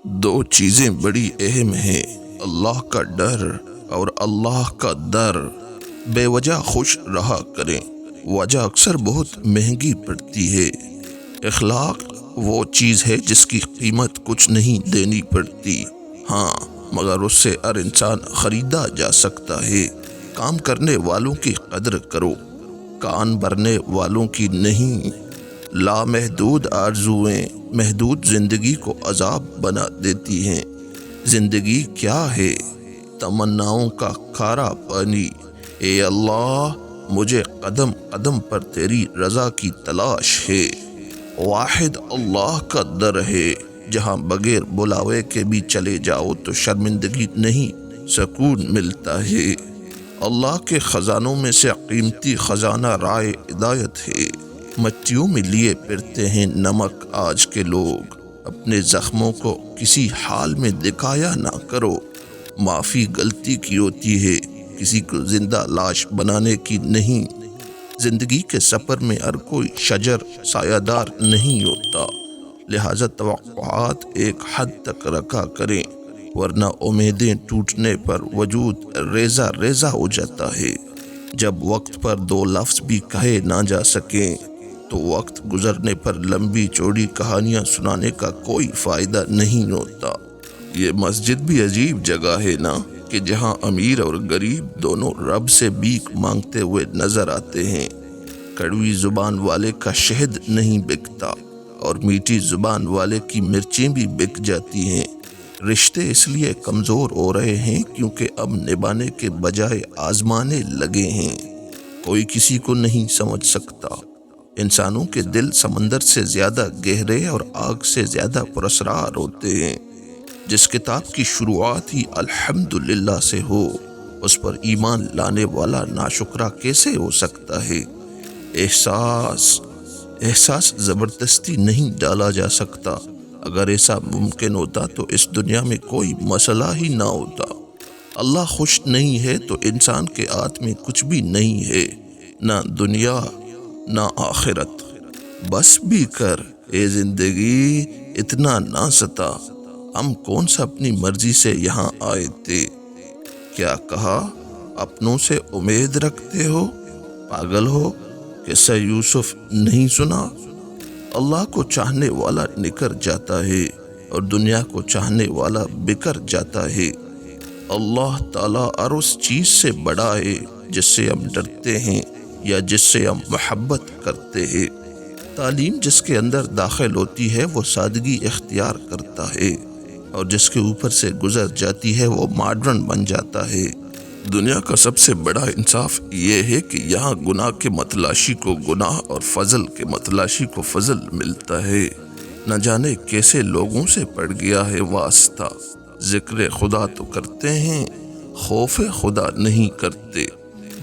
دو چیزیں بڑی اہم ہیں، اللہ کا ڈر اور اللہ کا در۔ بے وجہ خوش رہا کریں، وجہ اکثر بہت مہنگی پڑتی ہے۔ اخلاق وہ چیز ہے جس کی قیمت کچھ نہیں دینی پڑتی، ہاں مگر اس سے ہر انسان خریدا جا سکتا ہے۔ کام کرنے والوں کی قدر کرو، کان بھرنے والوں کی نہیں۔ لامحدود آرزوئیں محدود زندگی کو عذاب بنا دیتی ہیں۔ زندگی کیا ہے؟ تمناؤں کا کھارا پانی۔ اے اللہ، مجھے قدم قدم پر تیری رضا کی تلاش ہے۔ واحد اللہ کا در ہے، جہاں بغیر بلاوے کے بھی چلے جاؤ تو شرمندگی نہیں، سکون ملتا ہے۔ اللہ کے خزانوں میں سے قیمتی خزانہ رائے ہدایت ہے۔ مٹیوں میں لیے پھرتے ہیں نمک آج کے لوگ، اپنے زخموں کو کسی حال میں دکھایا نہ کرو۔ معافی غلطی کی ہوتی ہے، کسی کو زندہ لاش بنانے کی نہیں۔ زندگی کے سفر میں ہر کوئی شجر سایہ دار نہیں ہوتا، لہذا توقعات ایک حد تک رکھا کریں، ورنہ امیدیں ٹوٹنے پر وجود ریزہ ریزہ ہو جاتا ہے۔ جب وقت پر دو لفظ بھی کہے نہ جا سکیں تو وقت گزرنے پر لمبی چوڑی کہانیاں سنانے کا کوئی فائدہ نہیں ہوتا۔ یہ مسجد بھی عجیب جگہ ہے نا، کہ جہاں امیر اور غریب دونوں رب سے بھیک مانگتے ہوئے نظر آتے ہیں۔ کڑوی زبان والے کا شہد نہیں بکتا، اور میٹھی زبان والے کی مرچیں بھی بک جاتی ہیں۔ رشتے اس لیے کمزور ہو رہے ہیں کیونکہ اب نبھانے کے بجائے آزمانے لگے ہیں۔ کوئی کسی کو نہیں سمجھ سکتا۔ انسانوں کے دل سمندر سے زیادہ گہرے اور آگ سے زیادہ پراسرار ہوتے ہیں۔ جس کتاب کی شروعات ہی الحمدللہ سے ہو، اس پر ایمان لانے والا ناشکرا کیسے ہو سکتا ہے؟ احساس زبردستی نہیں ڈالا جا سکتا۔ اگر ایسا ممکن ہوتا تو اس دنیا میں کوئی مسئلہ ہی نہ ہوتا۔ اللہ خوش نہیں ہے تو انسان کے ہاتھ میں کچھ بھی نہیں ہے، نہ دنیا نہ آخرت۔ بس بھی کر اے زندگی، اتنا نہ ستا۔ ہم کون سا اپنی مرضی سے یہاں آئے تھے؟ کیا کہا؟ اپنوں سے امید رکھتے ہو؟ پاگل ہو؟ قصہ یوسف نہیں سنا؟ اللہ کو چاہنے والا نکر جاتا ہے اور دنیا کو چاہنے والا بکر جاتا ہے۔ اللہ تعالیٰ ہر اس چیز سے بڑا ہے جس سے ہم ڈرتے ہیں یا جس سے ہم محبت کرتے ہیں۔ تعلیم جس کے اندر داخل ہوتی ہے وہ سادگی اختیار کرتا ہے، اور جس کے اوپر سے گزر جاتی ہے وہ ماڈرن بن جاتا ہے۔ دنیا کا سب سے بڑا انصاف یہ ہے کہ یہاں گناہ کے متلاشی کو گناہ اور فضل کے متلاشی کو فضل ملتا ہے۔ نہ جانے کیسے لوگوں سے پڑ گیا ہے واسطہ، ذکر خدا تو کرتے ہیں، خوف خدا نہیں کرتے۔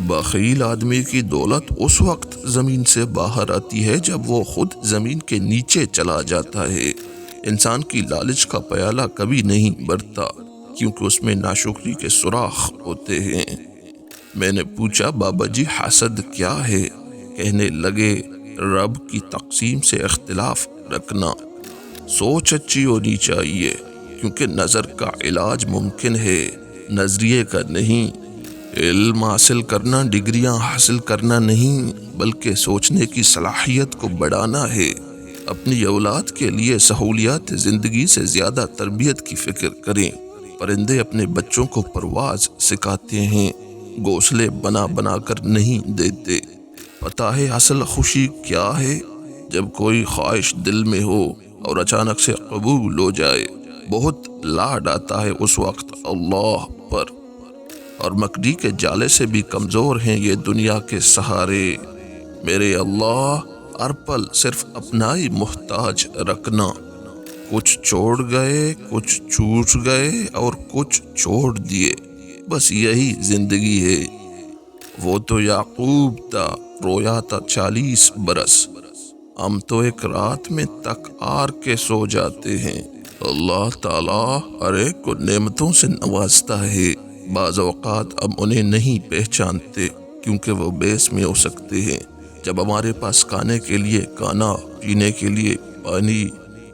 بخیل آدمی کی دولت اس وقت زمین سے باہر آتی ہے جب وہ خود زمین کے نیچے چلا جاتا ہے۔ انسان کی لالچ کا پیالہ کبھی نہیں بھرتا، کیونکہ اس میں ناشکری کے سوراخ ہوتے ہیں۔ میں نے پوچھا بابا جی حسد کیا ہے؟ کہنے لگے رب کی تقسیم سے اختلاف رکھنا۔ سوچ اچھی ہونی چاہیے، کیونکہ نظر کا علاج ممکن ہے، نظریے کا نہیں۔ علم حاصل کرنا ڈگریاں حاصل کرنا نہیں، بلکہ سوچنے کی صلاحیت کو بڑھانا ہے۔ اپنی اولاد کے لیے سہولیات زندگی سے زیادہ تربیت کی فکر کریں۔ پرندے اپنے بچوں کو پرواز سکھاتے ہیں، گھونسلے بنا بنا کر نہیں دیتے۔ پتہ ہے اصل خوشی کیا ہے؟ جب کوئی خواہش دل میں ہو اور اچانک سے قبول ہو جائے۔ بہت لاڈ آتا ہے اس وقت اللہ پر، اور مکڑی کے جالے سے بھی کمزور ہیں یہ دنیا کے سہارے۔ میرے اللہ، ہر پل صرف اپنا ہی محتاج رکھنا۔ کچھ چھوڑ گئے، کچھ چھوٹ گئے اور کچھ چھوڑ دیے، بس یہی زندگی ہے۔ وہ تو یعقوب تھا، رویا تھا 40 برس، ہم تو ایک رات میں تک آر کے سو جاتے ہیں۔ اللہ تعالیٰ ہر ایک کو نعمتوں سے نوازتا ہے، بعض اوقات ہم انہیں نہیں پہچانتے کیونکہ وہ بیس میں ہو سکتے ہیں۔ جب ہمارے پاس کھانے کے لیے کھانا، پینے کے لیے پانی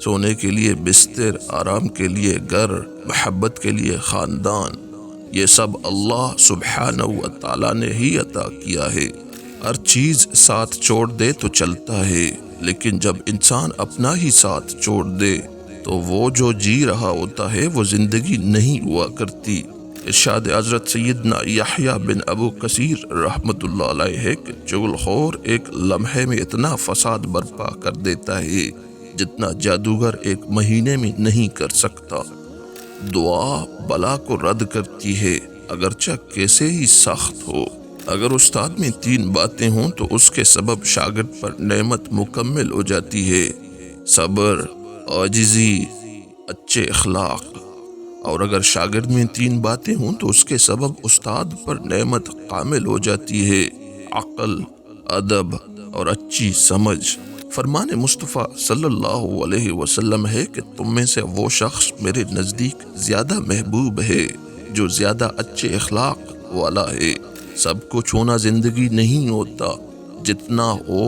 سونے کے لیے بستر، آرام کے لیے گھر، محبت کے لیے خاندان، یہ سب اللہ سبحانہ و تعالیٰ نے ہی عطا کیا ہے۔ ہر چیز ساتھ چھوڑ دے تو چلتا ہے، لیکن جب انسان اپنا ہی ساتھ چھوڑ دے تو وہ جو جی رہا ہوتا ہے وہ زندگی نہیں ہوا کرتی۔ ارشاد حضرت سیدنا یحییٰ بن ابو کثیر رحمۃ اللہ علیہ ہے کہ چغل خور ایک لمحے میں اتنا فساد برپا کر دیتا ہے جتنا جادوگر ایک مہینے میں نہیں کر سکتا۔ دعا بلا کو رد کرتی ہے اگرچہ کیسے ہی سخت ہو۔ اگر استاد میں 3 باتیں ہوں تو اس کے سبب شاگرد پر نعمت مکمل ہو جاتی ہے: صبر، عاجزی، اچھے اخلاق۔ اور اگر شاگرد میں 3 باتیں ہوں تو اس کے سبب استاد پر نعمت کامل ہو جاتی ہے: عقل، ادب اور اچھی سمجھ۔ فرمان مصطفیٰ صلی اللہ علیہ وسلم ہے کہ تم میں سے وہ شخص میرے نزدیک زیادہ محبوب ہے جو زیادہ اچھے اخلاق والا ہے۔ سب کچھ ہونا زندگی نہیں ہوتا، جتنا ہو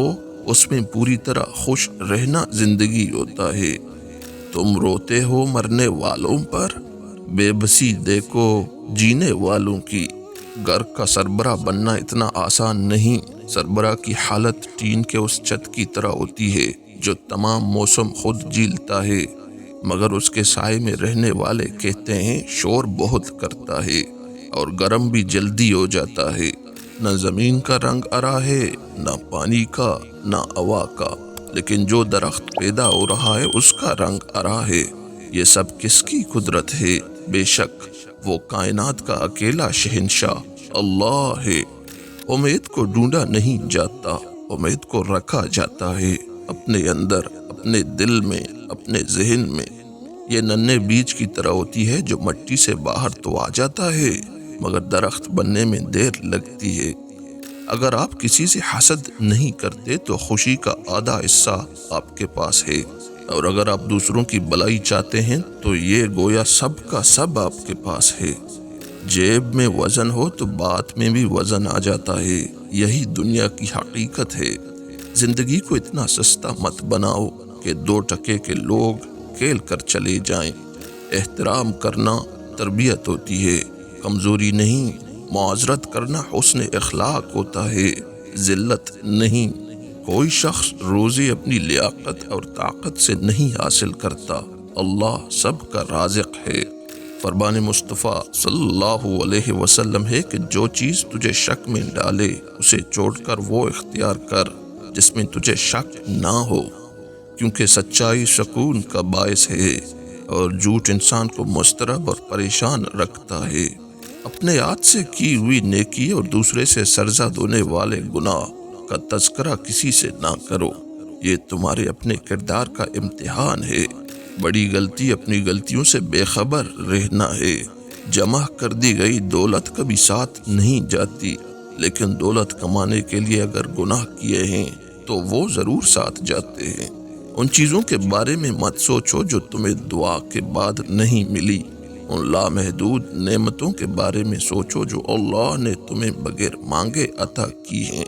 اس میں پوری طرح خوش رہنا زندگی ہوتا ہے۔ تم روتے ہو مرنے والوں پر، بے بسی دیکھو جینے والوں کی۔ گھر کا سربراہ بننا اتنا آسان نہیں۔ سربراہ کی حالت ٹین کے اس چھت کی طرح ہوتی ہے جو تمام موسم خود جھیلتا ہے، مگر اس کے سائے میں رہنے والے کہتے ہیں شور بہت کرتا ہے اور گرم بھی جلدی ہو جاتا ہے۔ نہ زمین کا رنگ ہرا ہے، نہ پانی کا، نہ ہوا کا، لیکن جو درخت پیدا ہو رہا ہے اس کا رنگ ہرا ہے۔ یہ سب کس کی قدرت ہے؟ بے شک وہ کائنات کا اکیلا شہنشاہ اللہ ہے۔ امید کو ڈھونڈا نہیں جاتا، امید کو رکھا جاتا ہے اپنے اندر، اپنے دل میں، اپنے ذہن میں۔ یہ ننھے بیج کی طرح ہوتی ہے جو مٹی سے باہر تو آ جاتا ہے مگر درخت بننے میں دیر لگتی ہے۔ اگر آپ کسی سے حسد نہیں کرتے تو خوشی کا آدھا حصہ آپ کے پاس ہے، اور اگر آپ دوسروں کی بلائی چاہتے ہیں تو یہ گویا سب کا سب آپ کے پاس ہے۔ جیب میں وزن ہو تو بات میں بھی وزن آ جاتا ہے، یہی دنیا کی حقیقت ہے۔ زندگی کو اتنا سستا مت بناؤ کہ 2 ٹکے کے لوگ کھیل کر چلے جائیں۔ احترام کرنا تربیت ہوتی ہے، کمزوری نہیں۔ معذرت کرنا حسن اخلاق ہوتا ہے، ذلت نہیں۔ کوئی شخص روزی اپنی لیاقت اور طاقت سے نہیں حاصل کرتا، اللہ سب کا رازق ہے۔ فرمان مصطفیٰ صلی اللہ علیہ وسلم ہے کہ جو چیز تجھے شک میں ڈالے اسے چھوڑ کر وہ اختیار کر جس میں تجھے شک نہ ہو، کیونکہ سچائی سکون کا باعث ہے اور جھوٹ انسان کو مضطرب اور پریشان رکھتا ہے۔ اپنے ہاتھ سے کی ہوئی نیکی اور دوسرے سے سرزد ہونے والے گناہ کا تذکرہ کسی سے نہ کرو، یہ تمہارے اپنے کردار کا امتحان ہے۔ بڑی غلطی اپنی غلطیوں سے بے خبر رہنا ہے۔ جمع کر دی گئی دولت کبھی ساتھ نہیں جاتی، لیکن دولت کمانے کے لیے اگر گناہ کیے ہیں تو وہ ضرور ساتھ جاتے ہیں۔ ان چیزوں کے بارے میں مت سوچو جو تمہیں دعا کے بعد نہیں ملی، ان لامحدود نعمتوں کے بارے میں سوچو جو اللہ نے تمہیں بغیر مانگے عطا کی ہیں۔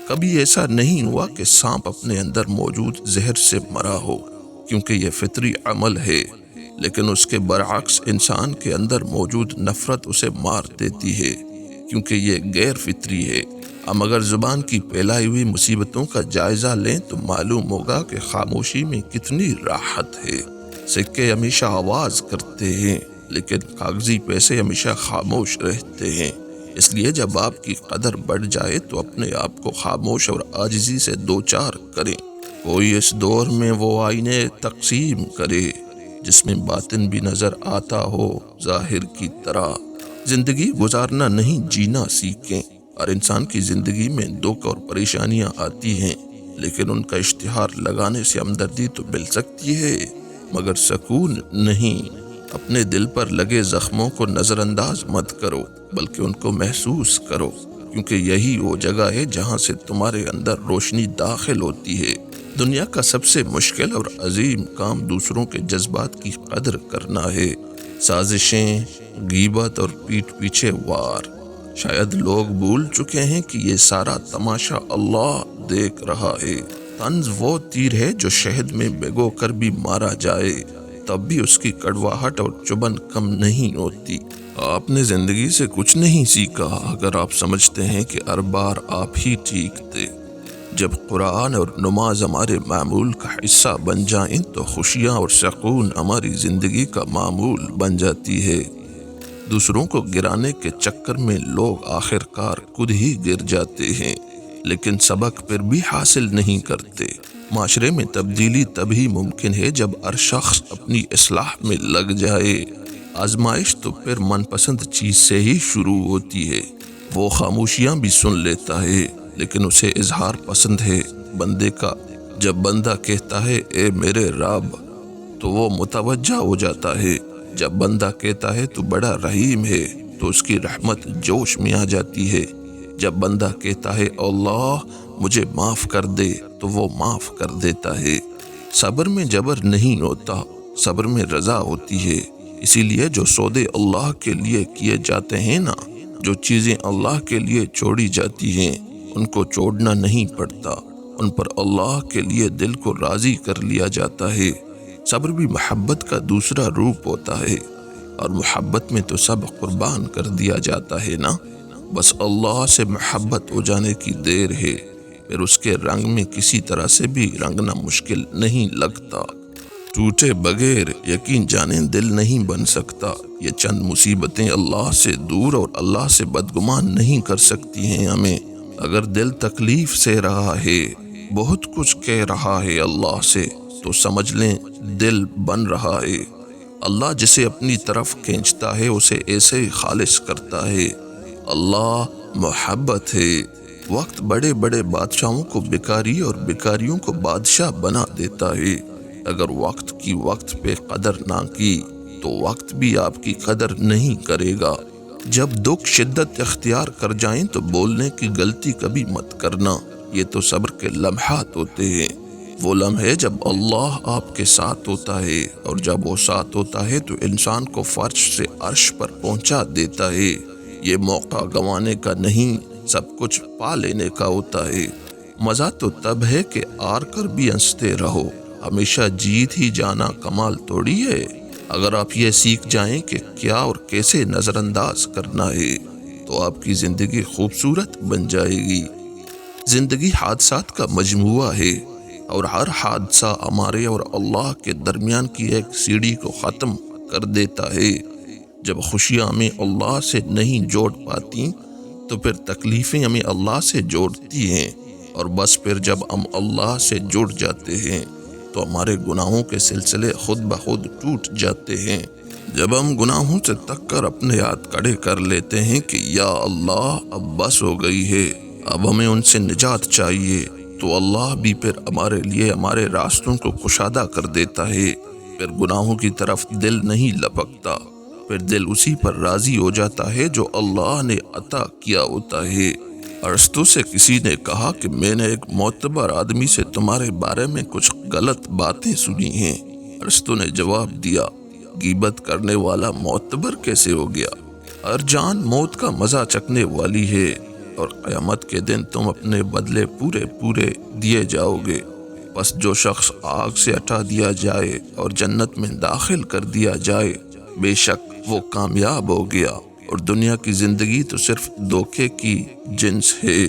کبھی ایسا نہیں ہوا کہ سانپ اپنے اندر موجود زہر سے مرا ہو، کیونکہ یہ فطری عمل ہے، لیکن اس کے برعکس انسان کے اندر موجود نفرت اسے مار دیتی ہے، کیونکہ یہ غیر فطری ہے۔ ہم اگر زبان کی پھیلائی ہوئی مصیبتوں کا جائزہ لیں تو معلوم ہوگا کہ خاموشی میں کتنی راحت ہے۔ سکے ہمیشہ آواز کرتے ہیں لیکن کاغذی پیسے ہمیشہ خاموش رہتے ہیں۔ اس لیے جب آپ کی قدر بڑھ جائے تو اپنے آپ کو خاموش اور عاجزی سے دوچار کریں۔ کوئی اس دور میں وہ آئینے تقسیم کرے جس میں باطن بھی نظر آتا ہو ظاہر کی طرح۔ زندگی گزارنا نہیں جینا سیکھیں۔ ہر انسان کی زندگی میں دکھ اور پریشانیاں آتی ہیں، لیکن ان کا اشتہار لگانے سے ہمدردی تو مل سکتی ہے مگر سکون نہیں۔ اپنے دل پر لگے زخموں کو نظر انداز مت کرو بلکہ ان کو محسوس کرو، کیونکہ یہی وہ جگہ ہے جہاں سے تمہارے اندر روشنی داخل ہوتی ہے۔ دنیا کا سب سے مشکل اور عظیم کام دوسروں کے جذبات کی قدر کرنا ہے۔ سازشیں، غیبت اور پیٹھ پیچھے وار۔ شاید لوگ بھول چکے ہیں کہ یہ سارا تماشا اللہ دیکھ رہا ہے، طنز وہ تیر ہے جو شہد میں بھگو کر بھی مارا جائے تب بھی اس کی کڑواہٹ اور چبھن کم نہیں ہوتی۔ آپ نے زندگی سے کچھ نہیں سیکھا اگر آپ سمجھتے ہیں کہ ہر بار آپ ہی ٹھیک تھے۔ جب قرآن اور نماز ہمارے معمول کا حصہ بن جائیں تو خوشیاں اور سکون ہماری زندگی کا معمول بن جاتی ہے۔ دوسروں کو گرانے کے چکر میں لوگ آخرکار خود ہی گر جاتے ہیں، لیکن سبق پھر بھی حاصل نہیں کرتے۔ معاشرے میں تبدیلی تبھی ممکن ہے جب ہر شخص اپنی اصلاح میں لگ جائے۔ آزمائش تو پھر من پسند چیز سے ہی شروع ہوتی ہے۔ وہ خاموشیاں بھی سن لیتا ہے لیکن اسے اظہار پسند ہے بندے کا۔ جب بندہ کہتا ہے اے میرے رب تو وہ متوجہ ہو جاتا ہے۔ جب بندہ کہتا ہے تو بڑا رحیم ہے تو اس کی رحمت جوش میں آ جاتی ہے۔ جب بندہ کہتا ہے اللہ مجھے معاف کر دے تو وہ معاف کر دیتا ہے۔ صبر میں جبر نہیں ہوتا، صبر میں رضا ہوتی ہے۔ اسی لیے جو سودے اللہ کے لیے کیے جاتے ہیں نا، جو چیزیں اللہ کے لیے چھوڑی جاتی ہیں ان کو چھوڑنا نہیں پڑتا، ان پر اللہ کے لیے دل کو راضی کر لیا جاتا ہے۔ صبر بھی محبت کا دوسرا روپ ہوتا ہے، اور محبت میں تو سب قربان کر دیا جاتا ہے نا۔ بس اللہ سے محبت ہو جانے کی دیر ہے، پھر اس کے رنگ میں کسی طرح سے بھی رنگنا مشکل نہیں لگتا۔ ٹوٹے بغیر یقین جانے دل نہیں بن سکتا۔ یہ چند مصیبتیں اللہ سے دور اور اللہ سے بدگمان نہیں کر سکتی ہیں ہمیں۔ اگر دل تکلیف سے رہا ہے، بہت کچھ کہہ رہا ہے اللہ سے، تو سمجھ لیں دل بن رہا ہے۔ اللہ جسے اپنی طرف کھینچتا ہے اسے ایسے ہی خالص کرتا ہے۔ اللہ محبت ہے۔ وقت بڑے بڑے بادشاہوں کو بیکاری اور بیکاریوں کو بادشاہ بنا دیتا ہے۔ اگر وقت کی وقت پہ قدر نہ کی تو وقت بھی آپ کی قدر نہیں کرے گا۔ جب دکھ شدت اختیار کر جائیں تو بولنے کی غلطی کبھی مت کرنا، یہ تو صبر کے لمحات ہوتے ہیں۔ وہ لمحے جب اللہ آپ کے ساتھ ہوتا ہے، اور جب وہ ساتھ ہوتا ہے تو انسان کو فرش سے عرش پر پہنچا دیتا ہے۔ یہ موقع گنوانے کا نہیں، سب کچھ پا لینے کا ہوتا ہے۔ مزہ تو تب ہے کہ ہار کر بھی ہنستے رہو، ہمیشہ جیت ہی جانا کمال تھوڑی ہے۔ اگر آپ یہ سیکھ جائیں کہ کیا اور کیسے نظر انداز کرنا ہے تو آپ کی زندگی خوبصورت بن جائے گی۔ زندگی حادثات کا مجموعہ ہے، اور ہر حادثہ ہمارے اور اللہ کے درمیان کی ایک سیڑھی کو ختم کر دیتا ہے۔ جب خوشیاں ہمیں اللہ سے نہیں جوڑ پاتی تو پھر تکلیفیں ہمیں اللہ سے جوڑتی ہیں، اور بس پھر جب ہم اللہ سے جڑ جاتے ہیں تو ہمارے گناہوں کے سلسلے خود بخود ٹوٹ جاتے ہیں۔ جب ہم گناہوں سے تک کر اپنے ہاتھ کھڑے کر لیتے ہیں کہ یا اللہ اب بس ہو گئی ہے، اب ہمیں ان سے نجات چاہیے، تو اللہ بھی پھر ہمارے لیے ہمارے راستوں کو کشادہ کر دیتا ہے۔ پھر گناہوں کی طرف دل نہیں لپکتا، پھر دل اسی پر راضی ہو جاتا ہے جو اللہ نے عطا کیا ہوتا ہے۔ ارسطو سے کسی نے کہا کہ میں نے ایک معتبر آدمی سے تمہارے بارے میں کچھ غلط باتیں سنی ہیں۔ ارسطو نے جواب دیا غیبت کرنے والا معتبر کیسے ہو گیا؟ ہر جان موت کا مزہ چکھنے والی ہے، اور قیامت کے دن تم اپنے بدلے پورے پورے دیے جاؤ گے۔ بس جو شخص آگ سے ہٹا دیا جائے اور جنت میں داخل کر دیا جائے، بے شک وہ کامیاب ہو گیا، اور دنیا کی زندگی تو صرف دھوکے کی جنس ہے۔